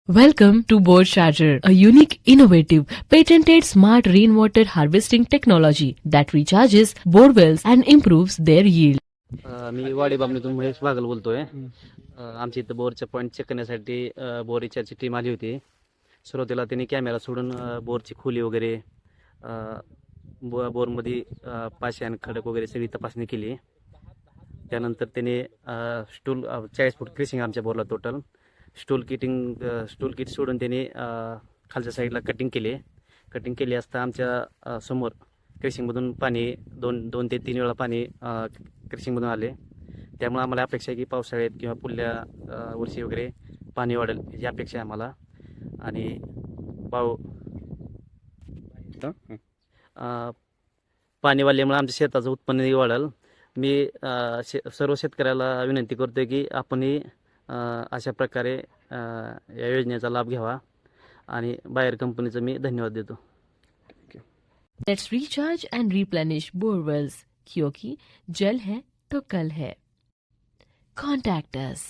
Welcome to Bore Charger, a unique, innovative, patented smart rainwater harvesting technology that recharges bore wells and improves their yield. मी वाडी बामणीतून महेश बागल बोलतोय. आमच्या इथं बोरचे point check करण्यासाठी bore रिचार्जची team आली होती. सुरुवातीला त्यांनी कॅमेरा सोडून बोरची खोली वगैरे बोरमध्ये पाशी आणि खडक वगैरे सगळी तपासणी केली. त्यानंतर त्याने स्टूल 40 फूट क्रिसिंग आमच्या बोरला टोटल स्टूल किट सोडून त्याने खालच्या साईडला कटिंग केली असता आमच्या समोर क्रिसिंगमधून पाणी दोन ते 3 वेळा पाणी क्रिसिंगमधून आले. त्यामुळे आम्हाला अपेक्षा आहे की पावसाळ्यात किंवा पुढल्या वर्षी वगैरे पाणी वाढेल याची अपेक्षा आहे आम्हाला. आणि पाणी वाढल्यामुळे आमच्या शेताचं उत्पन्नही वाढेल. मी सर्व शेतकऱ्याला विनंती करतोय की आपणही अशा प्रकारे या योजनेचा लाभ घ्यावा आणि बायर कंपनीचं मी धन्यवाद देतो. Let's recharge and replenish bore wells, क्योंकि जल है तो कल है. Contact us.